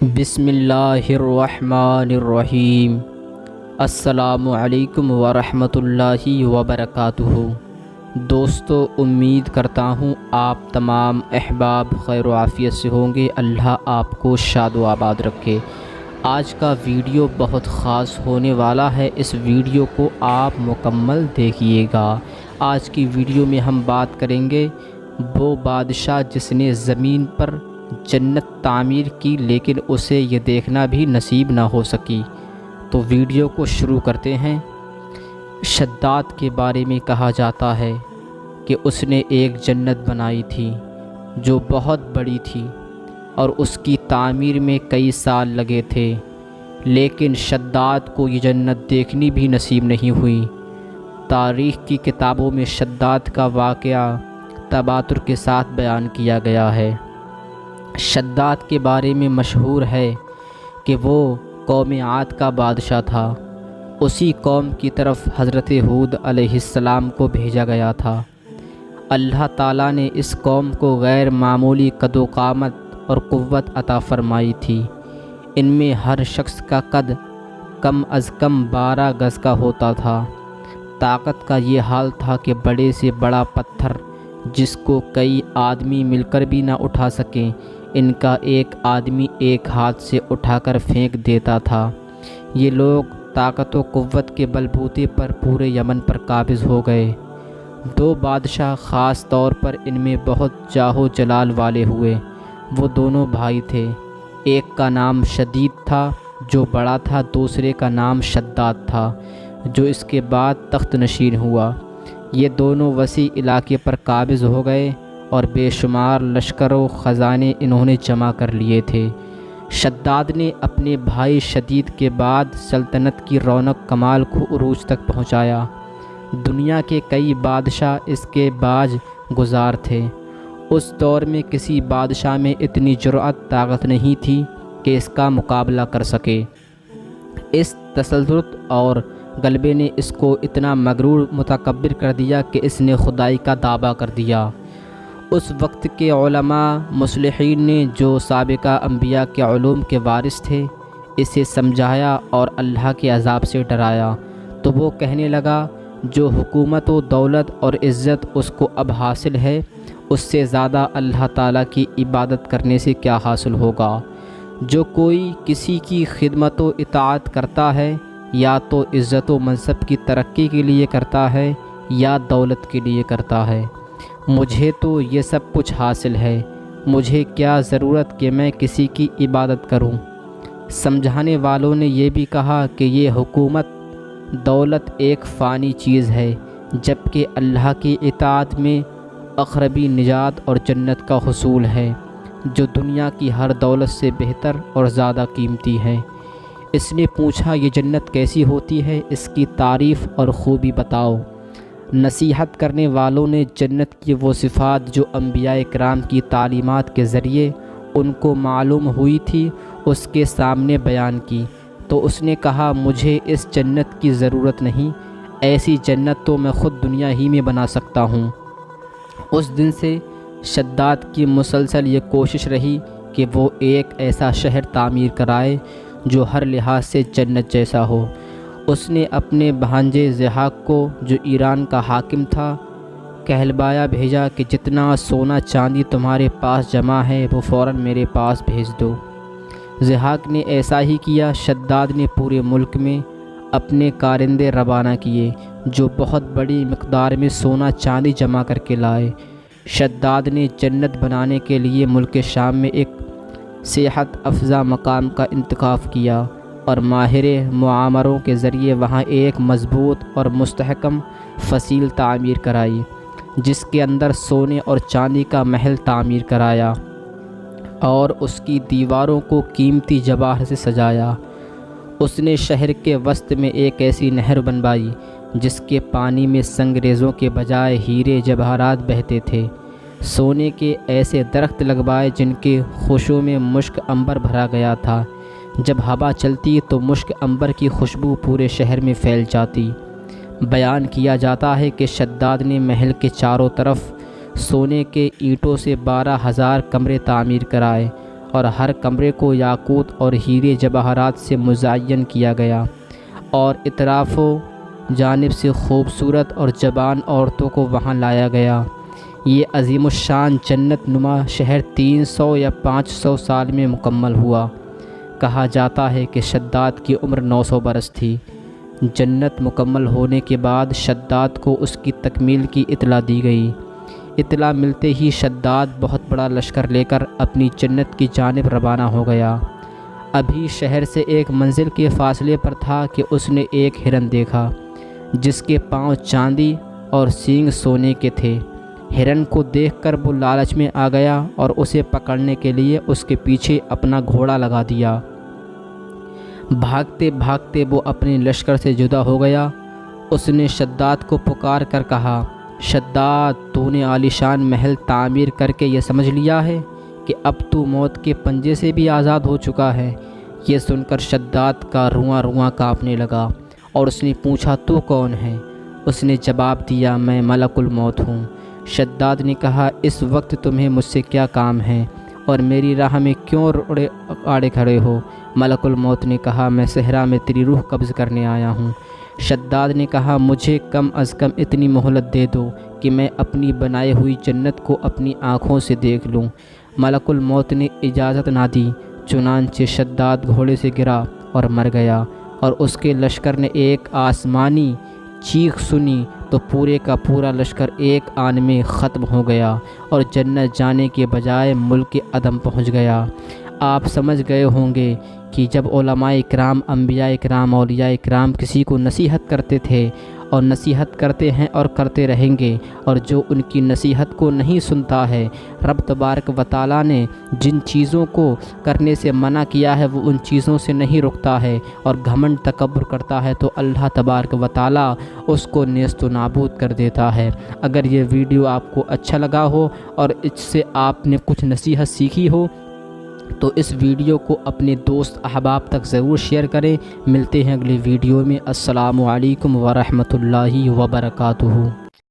بسم اللہ الرحمن الرحیم۔ السلام علیکم ورحمۃ اللہ وبرکاتہ۔ دوستو، امید کرتا ہوں آپ تمام احباب خیر و عافیت سے ہوں گے۔ اللہ آپ کو شاد و آباد رکھے۔ آج کا ویڈیو بہت خاص ہونے والا ہے، اس ویڈیو کو آپ مکمل دیکھیے گا۔ آج کی ویڈیو میں ہم بات کریں گے وہ بادشاہ جس نے زمین پر جنت تعمیر کی لیکن اسے یہ دیکھنا بھی نصیب نہ ہو سکی۔ تو ویڈیو کو شروع کرتے ہیں۔ شداد کے بارے میں کہا جاتا ہے کہ اس نے ایک جنت بنائی تھی جو بہت بڑی تھی اور اس کی تعمیر میں کئی سال لگے تھے، لیکن شداد کو یہ جنت دیکھنی بھی نصیب نہیں ہوئی۔ تاریخ کی کتابوں میں شداد کا واقعہ تواتر کے ساتھ بیان کیا گیا ہے۔ شداد کے بارے میں مشہور ہے کہ وہ قوم عاد کا بادشاہ تھا۔ اسی قوم کی طرف حضرت ہود علیہ السلام کو بھیجا گیا تھا۔ اللہ تعالیٰ نے اس قوم کو غیر معمولی قد و قامت اور قوت عطا فرمائی تھی۔ ان میں ہر شخص کا قد کم از کم 12 گز کا ہوتا تھا۔ طاقت کا یہ حال تھا کہ بڑے سے بڑا پتھر جس کو کئی آدمی مل کر بھی نہ اٹھا سکیں، ان کا ایک آدمی ایک ہاتھ سے اٹھا کر پھینک دیتا تھا۔ یہ لوگ طاقت و قوت کے بلبوتے پر پورے یمن پر قابض ہو گئے۔ 2 بادشاہ خاص طور پر ان میں بہت جاہ و جلال والے ہوئے۔ وہ دونوں بھائی تھے۔ ایک کا نام شدید تھا جو بڑا تھا، دوسرے کا نام شداد تھا جو اس کے بعد تخت نشین ہوا۔ یہ دونوں وسیع علاقے پر قابض ہو گئے اور بے شمار لشکر و خزانے انہوں نے جمع کر لیے تھے۔ شداد نے اپنے بھائی شدید کے بعد سلطنت کی رونق کمال کو عروج تک پہنچایا۔ دنیا کے کئی بادشاہ اس کے باج گزار تھے۔ اس دور میں کسی بادشاہ میں اتنی جرأت طاقت نہیں تھی کہ اس کا مقابلہ کر سکے۔ اس تسلط اور غلبے نے اس کو اتنا مغرور متکبر کر دیا کہ اس نے خدائی کا دعویٰ کر دیا۔ اس وقت کے علماء مصلحین نے جو سابقہ انبیاء کے علوم کے وارث تھے اسے سمجھایا اور اللہ کے عذاب سے ڈرایا، تو وہ کہنے لگا جو حکومت و دولت اور عزت اس کو اب حاصل ہے، اس سے زیادہ اللہ تعالیٰ کی عبادت کرنے سے کیا حاصل ہوگا۔ جو کوئی کسی کی خدمت و اطاعت کرتا ہے یا تو عزت و منصب کی ترقی کے لیے کرتا ہے یا دولت کے لیے کرتا ہے۔ مجھے تو یہ سب کچھ حاصل ہے، مجھے کیا ضرورت کہ میں کسی کی عبادت کروں۔ سمجھانے والوں نے یہ بھی کہا کہ یہ حکومت دولت ایک فانی چیز ہے، جبکہ اللہ کی اطاعت میں اخروی نجات اور جنت کا حصول ہے، جو دنیا کی ہر دولت سے بہتر اور زیادہ قیمتی ہے۔ اس نے پوچھا یہ جنت کیسی ہوتی ہے، اس کی تعریف اور خوبی بتاؤ۔ نصیحت کرنے والوں نے جنت کی وہ صفات جو انبیاء کرام کی تعلیمات کے ذریعے ان کو معلوم ہوئی تھی اس کے سامنے بیان کی، تو اس نے کہا مجھے اس جنت کی ضرورت نہیں، ایسی جنت تو میں خود دنیا ہی میں بنا سکتا ہوں۔ اس دن سے شداد کی مسلسل یہ کوشش رہی کہ وہ ایک ایسا شہر تعمیر کرائے جو ہر لحاظ سے جنت جیسا ہو۔ اس نے اپنے بھانجے ضحاک کو، جو ایران کا حاکم تھا، کہلوایا بھیجا کہ جتنا سونا چاندی تمہارے پاس جمع ہے وہ فوراً میرے پاس بھیج دو۔ ضحاک نے ایسا ہی کیا۔ شداد نے پورے ملک میں اپنے کارندے روانہ کیے جو بہت بڑی مقدار میں سونا چاندی جمع کر کے لائے۔ شداد نے جنت بنانے کے لیے ملک شام میں ایک صحت افزا مقام کا انتخاب کیا اور ماہر معماروں کے ذریعے وہاں ایک مضبوط اور مستحکم فصیل تعمیر کرائی، جس کے اندر سونے اور چاندی کا محل تعمیر کرایا اور اس کی دیواروں کو قیمتی جواہر سے سجایا۔ اس نے شہر کے وسط میں ایک ایسی نہر بنوائی جس کے پانی میں سنگریزوں کے بجائے ہیرے جواہرات بہتے تھے۔ سونے کے ایسے درخت لگوائے جن کے خوشبو میں مشک عنبر بھرا گیا تھا۔ جب ہوا چلتی تو مشک عنبر کی خوشبو پورے شہر میں پھیل جاتی۔ بیان کیا جاتا ہے کہ شداد نے محل کے چاروں طرف سونے کے اینٹوں سے 12,000 کمرے تعمیر کرائے اور ہر کمرے کو یاقوت اور ہیرے جواہرات سے مزین کیا گیا، اور اطراف و جانب سے خوبصورت اور جوان عورتوں کو وہاں لایا گیا۔ یہ عظیم الشان جنت نما شہر 300 یا 500 سال میں مکمل ہوا۔ کہا جاتا ہے کہ شداد کی عمر 900 برس تھی۔ جنت مکمل ہونے کے بعد شداد کو اس کی تکمیل کی اطلاع دی گئی۔ اطلاع ملتے ہی شداد بہت بڑا لشکر لے کر اپنی جنت کی جانب روانہ ہو گیا۔ ابھی شہر سے ایک منزل کے فاصلے پر تھا کہ اس نے ایک ہرن دیکھا جس کے پاؤں چاندی اور سینگ سونے کے تھے۔ ہرن کو دیکھ کر وہ لالچ میں آ گیا اور اسے پکڑنے کے لیے اس کے پیچھے اپنا گھوڑا لگا دیا۔ بھاگتے بھاگتے وہ اپنے لشکر سے جدا ہو گیا۔ اس نے شداد کو پکار کر کہا، شداد، تو نے عالیشان محل تعمیر کر کے یہ سمجھ لیا ہے کہ اب تو موت کے پنجے سے بھی آزاد ہو چکا ہے؟ یہ سن کر شداد کا رواں رواں کانپنے لگا اور اس نے پوچھا، تو کون ہے؟ اس نے جواب دیا، میں ملک الموت ہوں۔ شداد نے کہا، اس وقت تمہیں مجھ سے کیا کام ہے اور میری راہ میں کیوں آڑے کھڑے ہو؟ ملک الموت نے کہا، میں صحرا میں تیری روح قبض کرنے آیا ہوں۔ شداد نے کہا، مجھے کم از کم اتنی مہلت دے دو کہ میں اپنی بنائی ہوئی جنت کو اپنی آنکھوں سے دیکھ لوں۔ ملک الموت نے اجازت نہ دی، چنانچہ شداد گھوڑے سے گرا اور مر گیا، اور اس کے لشکر نے ایک آسمانی چیخ سنی تو پورے کا پورا لشکر ایک آن میں ختم ہو گیا اور جنت جانے کے بجائے ملک عدم پہنچ گیا۔ آپ سمجھ گئے ہوں گے کہ جب علماء اکرام، انبیاء اکرام، اولیاء اکرام کسی کو نصیحت کرتے تھے اور نصیحت کرتے ہیں اور کرتے رہیں گے، اور جو ان کی نصیحت کو نہیں سنتا ہے، رب تبارک و تعالیٰ نے جن چیزوں کو کرنے سے منع کیا ہے وہ ان چیزوں سے نہیں رکتا ہے اور گھمنڈ تکبر کرتا ہے، تو اللہ تبارک و تعالیٰ اس کو نیست و نابود کر دیتا ہے۔ اگر یہ ویڈیو آپ کو اچھا لگا ہو اور اس سے آپ نے کچھ نصیحت سیکھی ہو تو اس ویڈیو کو اپنے دوست احباب تک ضرور شیئر کریں۔ ملتے ہیں اگلی ویڈیو میں۔ السلام علیکم ورحمۃ اللہ وبرکاتہ۔